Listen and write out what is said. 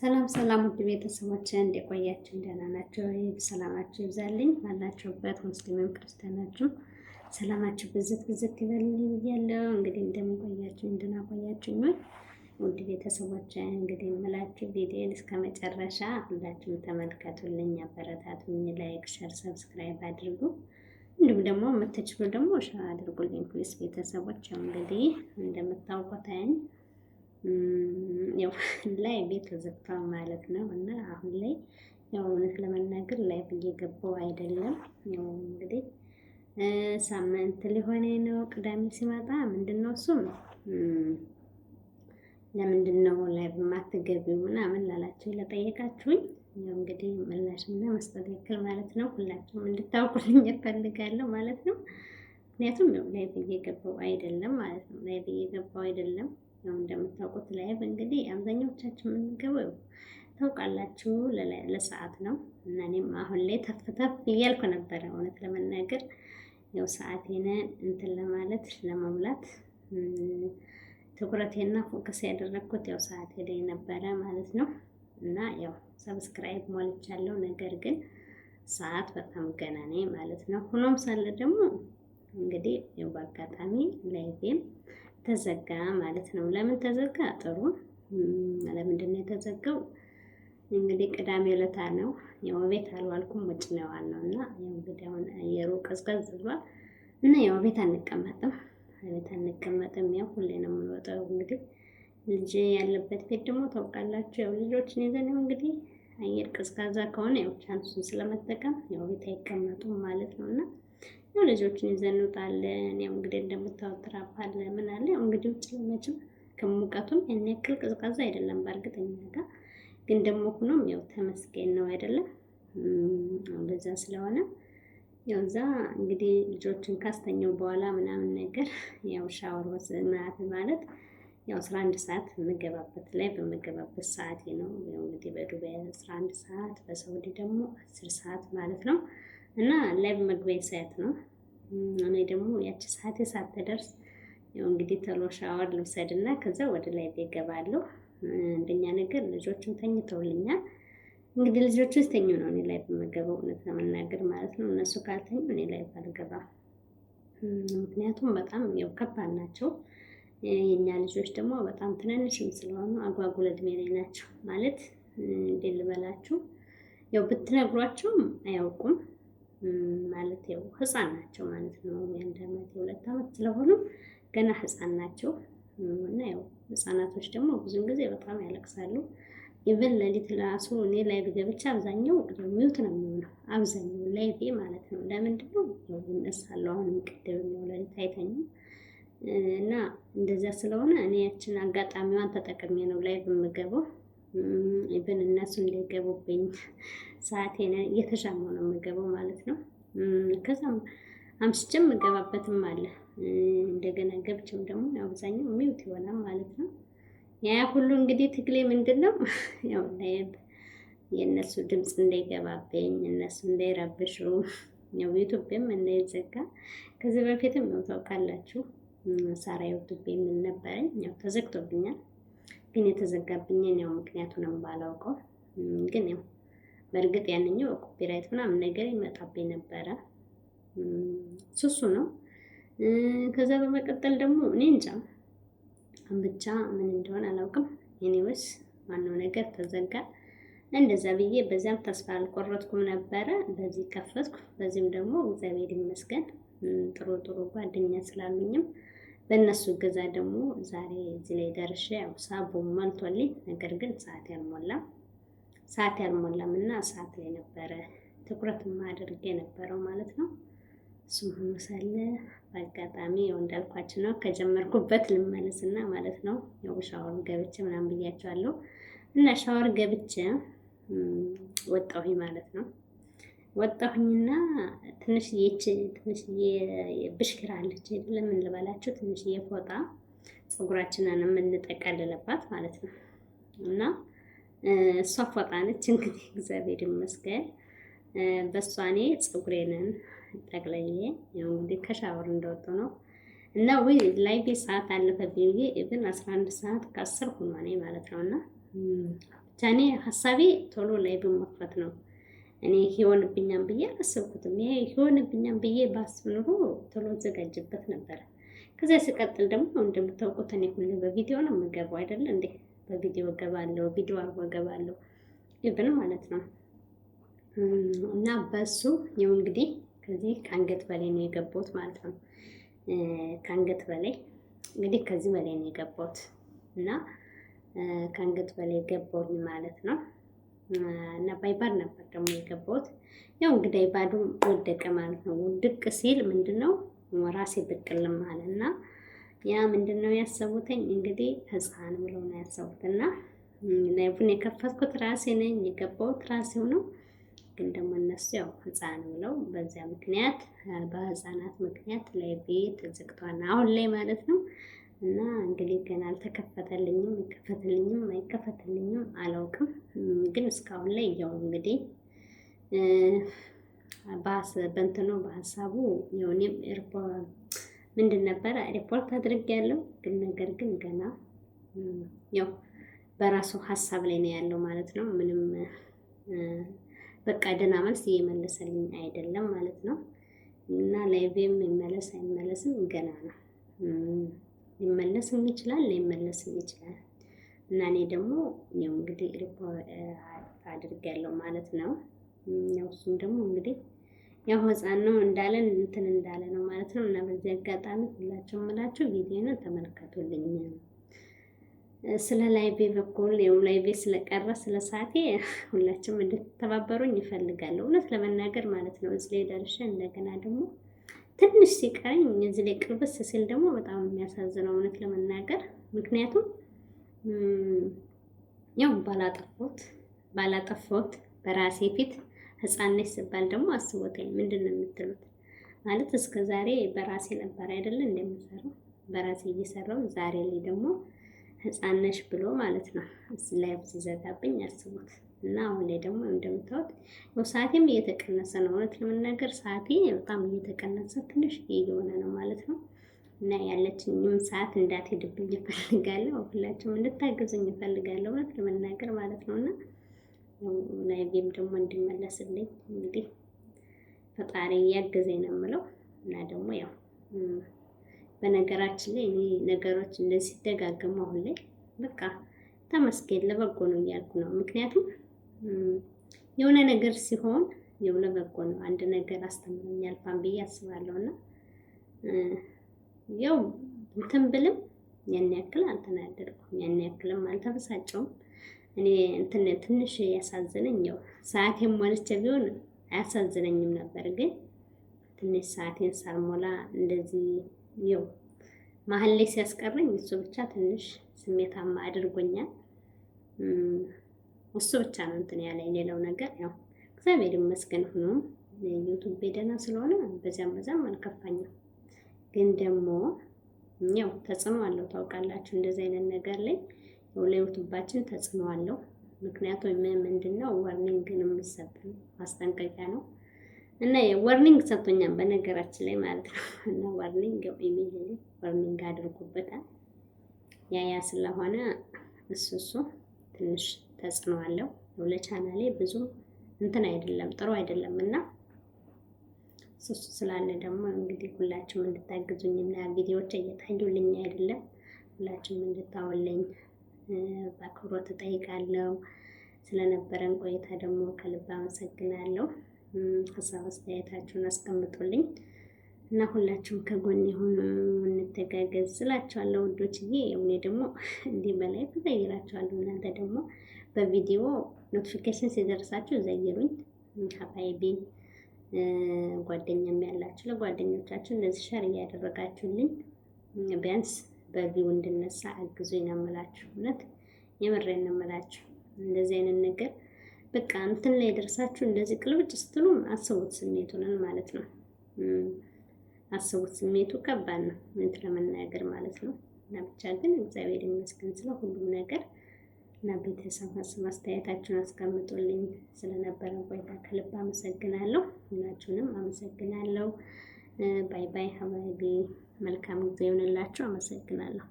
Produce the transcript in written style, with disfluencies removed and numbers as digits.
ሰላም ሰላም ውድ ቤተሰቦች እንደቆያችሁ ደህና ናችሁ? ሰላማችሁ ይብዛልኝ ባላችሁበት፣ ሙስሊምም ክርስቲያናችሁ ሰላማችሁ ብዝት ብዝት ይበልልኝ ብያለሁ። እንግዲህ እንደምቆያችሁ እንድናቆያችሁ ነው ውድ ቤተሰቦች። እንግዲህ የምላችሁ ቪዲዮን እስከ መጨረሻ ሁላችሁም ተመልከቱልኝ፣ አበረታቱኝ፣ ላይክ፣ ሸር፣ ሰብስክራይብ አድርጉ። እንዲሁም ደግሞ የምትችሉ ደግሞ ሸር አድርጉልኝ ፕሊስ ቤተሰቦች። እንግዲህ እንደምታውቁት ያው ላይ ቤት ተዘግቷል ማለት ነው እና አሁን ላይ ያው እውነት ለመናገር ላይ እየገባው አይደለም። ያው እንግዲህ ሳምንት ሊሆነ ነው ቅዳሜ ሲመጣ ምንድነው እሱም ለምንድነው ላይ በማትገቢው ምናምን ላላችሁ ለጠየቃችሁኝ ያው እንግዲህ ምላሽና መስጠት ያክል ማለት ነው ሁላችሁም እንድታውቁልኝ እፈልጋለሁ ማለት ነው። ምክንያቱም ያው ላይ እየገባው አይደለም ማለት ነው። ላይ እየገባው አይደለም። ያው እንደምታውቁት ላይቭ እንግዲህ አብዛኞቻችን የምንገባው ታውቃላችሁ ለሰዓት ነው እና እኔም አሁን ላይ ተፍተፍ እያልኩ ነበረ እውነት ለመናገር ያው ሰዓቴን እንትን ለማለት ለመሙላት ትኩረቴና ፎከስ ያደረኩት ያው ሰዓቴ ላይ ነበረ ማለት ነው። እና ያው ሰብስክራይብ ሞልቻለሁ፣ ነገር ግን ሰዓት በጣም ገና ነኝ ማለት ነው። ሆኖም ሳለ ደግሞ እንግዲህ ያው በአጋጣሚ ላይቬም ተዘጋ ማለት ነው። ለምን ተዘጋ? ጥሩ ለምንድን ነው የተዘጋው? እንግዲህ ቅዳሜ ዕለት ነው ያው ቤት አልዋልኩም፣ ውጭ ነው ያልነው እና ያው እንግዲህ አሁን አየሩ ቀዝቀዝ ብሏል እና ያው ቤት አንቀመጥም፣ ያው ሁሌ ነው የምንወጣው። እንግዲህ ልጅ ያለበት ቤት ደግሞ ታውቃላችሁ ያው ልጆችን ይዘን ነው እንግዲህ አየር ቀዝቃዛ ከሆነ ያው ቻንሱን ስለመጠቀም ያው ቤት አይቀመጡም ማለት ነውና ያው ልጆችን ይዘን እንወጣለን። ያው እንግዲህ እንደምታወጥ ራፓል ምን አለ ያው እንግዲህ ውጭ ለመችም ከሙቀቱም ያን ያክል ቀዝቃዛ አይደለም በእርግጠኛ ጋር ግን ደግሞ ሆኖም ያው ተመስገን ነው አይደለም። በዛ ስለሆነ ያው እዛ እንግዲህ ልጆችን ካስተኛው በኋላ ምናምን ነገር ያው ሻወር ማለት ያው 11 ሰዓት የምገባበት ላይ በምገባበት ሰዓት ነው። ያው እንግዲህ በዱባይ 11 ሰዓት በሳውዲ ደግሞ 10 ሰዓት ማለት ነው። እና ላይቭ መግቢያ ሰዓት ነው። እኔ ደግሞ ያቺ ሰዓት ሳትደርስ ያው እንግዲህ ተሎ ሻወር ልውሰድና ከዛ ወደ ላይቭ እገባለሁ። አንደኛ ነገር ልጆችን ተኝተውልኛል። እንግዲህ ልጆችን ሲተኙ ነው እኔ ላይቭ የምገባው እውነት ለመናገር ማለት ነው። እነሱ ካልተኙ እኔ ላይቭ አልገባም። ምክንያቱም በጣም ያው ከባድ ናቸው። የኛ ልጆች ደግሞ በጣም ትንንሽም ስለሆኑ አጓጉል እድሜ ላይ ናቸው ማለት እንዴት ልበላችሁ ያው ብትነግሯቸውም አያውቁም ማለት ያው ህፃን ናቸው ማለት ነው። የአንድ አመት የሁለት አመት ስለሆኑ ገና ህፃን ናቸው እና ያው ህፃናቶች ደግሞ ብዙ ጊዜ በጣም ያለቅሳሉ። ኢቭን ለሊት ራሱ እኔ ላይቭ ገብቼ አብዛኛው ሚውት ነው የሚሆነው አብዛኛው ላይቭ ማለት ነው። ለምንድን ነው ያው ይነሳሉ አሁንም ቅድም ነው ለሊት አይተኙም እና እንደዚያ ስለሆነ እኔ ያችን አጋጣሚዋን ተጠቅሜ ነው ላይቭ የምገባው። ኢቭን እነሱ እንዳይገቡብኝ ሰዓቴን እየተሻማሁ ነው የምገባው ማለት ነው። ከዛም አምሽቼም የምገባበትም አለ። እንደገና ገብቼም ደግሞ አብዛኛው ሚውት ይሆናል ማለት ነው። ያ ሁሉ እንግዲህ ትግሌ ምንድነው ያው ላይቭ የእነሱ ድምፅ እንዳይገባብኝ፣ እነሱ እንዳይረብሹ፣ ያው ዩቲዩብም እንዳይዘጋ። ከዚህ በፊትም ያው ታውቃላችሁ ሳራ ዩቲዩብ ምን ነበረኝ ያው ተዘግቶብኛል። ግን የተዘጋብኝን ያው ምክንያቱንም ባላውቀው ግን ያው በእርግጥ ያንኛው ኮፒራይት ምናምን ነገር ይመጣብኝ ነበረ። ሱሱ ነው። ከዛ በመቀጠል ደግሞ እኔ እንጃ ብቻ ምን እንደሆነ አላውቅም። ኤኒዌይስ ዋናው ነገር ተዘጋ። እንደዛ ብዬ በዛም ተስፋ አልቆረጥኩም ነበረ። በዚህ ከፈትኩ። በዚህም ደግሞ እግዚአብሔር ይመስገን ጥሩ ጓደኛ ስላሉኝም በእነሱ እገዛ ደግሞ ዛሬ እዚህ ላይ ደርሼ ያው ሳቡ ሞልቶልኝ፣ ነገር ግን ሰዓት ያልሞላም እና ሰዓት ላይ ነበረ ትኩረት ማድረግ የነበረው ማለት ነው። እሱም ሆኖ ሳለ በአጋጣሚ ያው እንዳልኳችሁ ነው ከጀመርኩበት ልመለስና ማለት ነው። ያው ሻወር ገብቼ ምናምን ብያቸዋለሁ እና ሻወር ገብቼ ወጣሁኝ ማለት ነው። ወጣሁኝና ትንሽዬ ብሽክራ አለች ለምን ልበላችሁ ትንሽዬ ፎጣ ፀጉራችንን የምንጠቀልልባት ማለት ነው። እና እሷ ፎጣ ነች እንግዲህ እግዚአብሔር ይመስገን በሷ እኔ ፀጉሬንን ጠቅልዬ ያው እንግዲህ ከሻወር እንደወጣሁ ነው እና ወይ ላይቭ ሰዓት አለፈብኝ ብዬ ኢቭን 11 ሰዓት ከ10 ሆኗል ማለት ነውና ብቻ እኔ ሀሳቤ ቶሎ ላይ በመክፈት ነው። እኔ ይሆንብኛል ብዬ አላሰብኩትም። ይሄ ይሆንብኛል ብዬ ባስብ ኖሮ ቶሎ ዘጋጅበት ነበር። ከዛ ሲቀጥል ደግሞ እንደምታውቁት እኔ ሁሌ በቪዲዮ ነው የምገባው አይደለ እንዴ? በቪዲዮ እገባለሁ፣ ቪዲዮ አርጎ እገባለሁ ይብን ማለት ነው። እና በሱ ይኸው እንግዲህ ከዚህ ከአንገት በላይ ነው የገባሁት ማለት ነው። ከአንገት በላይ እንግዲህ ከዚህ በላይ ነው የገባሁት እና ከአንገት በላይ ገባሁኝ ማለት ነው። እና ባይባድ ነበር ደግሞ የገባሁት። ያው እንግዲህ ባዱ ወደቀ ማለት ነው። ውድቅ ሲል ምንድነው ራሴ ብቅልም ማለት እና ያ ምንድነው ያሰቡትኝ እንግዲህ ህፃን ብለው ነው ያሰቡትና ላይቡን የከፈትኩት ራሴ ነኝ፣ የገባሁት ራሴው ነው። ግን ደግሞ እነሱ ያው ህፃን ብለው በዚያ ምክንያት በህፃናት ምክንያት ላይ ቤት ተዘግቷል አሁን ላይ ማለት ነው። እና እንግዲህ ገና አልተከፈተልኝም፣ ይከፈትልኝም አይከፈትልኝም አላውቅም። ግን እስካሁን ላይ ያው እንግዲህ በእንትኑ በሀሳቡ የሆነም ምንድን ነበረ ሪፖርት አድርጌያለሁ። ግን ነገር ግን ገና ያው በራሱ ሀሳብ ላይ ነው ያለው ማለት ነው። ምንም በቃ ደህና መልስ እየመለሰልኝ አይደለም ማለት ነው። እና ላይቬም ይመለስ አይመለስም ገና ነው። ሊመለስም ይችላል ላይመለስም ይችላል። እና እኔ ደግሞ ያው እንግዲህ ሪፖርት አድርጌያለሁ ማለት ነው። ያው እሱም ደግሞ እንግዲህ ያው ህፃን ነው እንዳለን እንትን እንዳለ ነው ማለት ነው። እና በዚህ አጋጣሚ ሁላችሁም እላችሁ ቪዲዮውን ተመልከቱልኝ። ስለ ላይቬ በኩል ያው ላይቬ ስለቀረ ስለ ሰዓቴ ሁላችሁም እንድትተባበሩኝ ይፈልጋለሁ እውነት ለመናገር ማለት ነው። እዚህ ላይ ደርሼ እንደገና ደግሞ ትንሽ ሲቀረኝ እዚህ ላይ ቅርብስ ሲል ደግሞ በጣም የሚያሳዝነው እውነት ለመናገር ምክንያቱም ያው ባላጠፋሁት በራሴ ፊት ህፃን ነሽ ስባል ደግሞ አስቦታኝ ምንድን ነው የምትሉት? ማለት እስከ ዛሬ በራሴ ነበር አይደለ እንደምሰራው በራሴ እየሰራው ዛሬ ላይ ደግሞ ህፃን ነሽ ብሎ ማለት ነው ላይ ሲዘጋብኝ አስቡት። እና አሁን ላይ ደግሞ እንደምታዩት ያው ሰዓቴም እየተቀነሰ ነው። እውነት ለመናገር ሰዓቴ በጣም እየተቀነሰ ትንሽ እየሆነ ነው ማለት ነው። እና ያለችኝም ሰዓት እንዳትሄድብኝ እፈልጋለሁ። ሁላችሁም እንድታግዙኝ እፈልጋለሁ እውነት ለመናገር ማለት ነው። እና ላይቬም ደግሞ እንዲመለስልኝ እንግዲህ ፈጣሪ ያገዘኝ ነው የምለው። እና ደግሞ ያው በነገራችን ላይ እኔ ነገሮች እንደዚህ ሲደጋገሙ አሁን ላይ በቃ ተመስገን ለበጎ ነው እያልኩ ነው። ምክንያቱም የሆነ ነገር ሲሆን ያው ለበጎ ነው። አንድ ነገር አስተምሮኛል ፋን ብዬ አስባለሁ። እና ያው እንትን ብልም ያን ያክል አልተናደድኩም፣ ያን ያክልም አልተበሳጨውም። እኔ እንትን ትንሽ ያሳዝነኝ ያው ሰዓቴን ሞልቼ ቢሆን አያሳዝነኝም ነበር። ግን ትንሽ ሰዓቴን ሳልሞላ እንደዚህ ያው መሀል ላይ ሲያስቀረኝ እሱ ብቻ ትንሽ ስሜታማ አድርጎኛል። እሱ ብቻ ነው እንትን ያለኝ። ሌላው ነገር ያው እግዚአብሔር ይመስገን ሆኖ ዩቲዩብ ደህና ስለሆነ በዛም አልከፋኝም። ግን ደግሞ ያው ተጽዕኖ አለው ታውቃላችሁ፣ እንደዚህ አይነት ነገር ላይ ያው ለዩቲዩባችን ተጽዕኖ አለው። ምክንያቱም ምንድነው ዋርኒንግ ነው የሚሰጠን፣ ማስጠንቀቂያ ነው። እና ዋርኒንግ ሰጥቶኛል በነገራችን ላይ ማለት ነው። እና ዋርኒንግ ያው ኢሜል ዋርኒንግ አድርጎበታል። ያ ስለሆነ እሱ ትንሽ ተጽዕኖ አለው። ለቻናሌ ብዙ እንትን አይደለም፣ ጥሩ አይደለም። እና እሱ ስላለ ደግሞ እንግዲህ ሁላችሁም እንድታግዙኝና ቪዲዮዎች እየታዩልኝ አይደለም፣ ሁላችሁም እንድታወለኝ በአክብሮት እጠይቃለሁ። ስለነበረን ቆይታ ደግሞ ከልብ አመሰግናለሁ። ሀሳብ አስተያየታችሁን አስቀምጡልኝ እና ሁላችሁም ከጎን የሆኑ እንተጋገዝ ስላችኋለሁ ውዶችዬ። እኔ ደግሞ እንዲህ በላይ ተዘይራችኋለሁ። እናንተ ደግሞ በቪዲዮ ኖቲፊኬሽን ሲደርሳችሁ ዘይሩኝ። ሀባይቢ ጓደኛም ያላችሁ ለጓደኞቻችሁ እንደዚህ ሸር እያደረጋችሁልኝ ቢያንስ በቪው እንድነሳ አግዙኝ ነው የምላችሁ። እውነት የምሬን ነው የምላችሁ። እንደዚህ አይነት ነገር በቃ እንትን ላይ ደርሳችሁ እንደዚህ ቅልብጭ ስትሉ አስቡት ስሜቱን ማለት ነው። አስቡት ስሜቱ ከባድ ነው ምን ለመናገር ማለት ነው። እና ብቻ ግን እግዚአብሔር ይመስገን ስለ ሁሉም ነገር። እና ቤተሰብ አስተያየታችሁን አስቀምጡልኝ። ስለነበረ ቆይታ ከልብ አመሰግናለሁ። ሁላችሁንም አመሰግናለሁ። ባይ ባይ ሀባይቢ። መልካም ጊዜ ይሁንላችሁ። አመሰግናለሁ።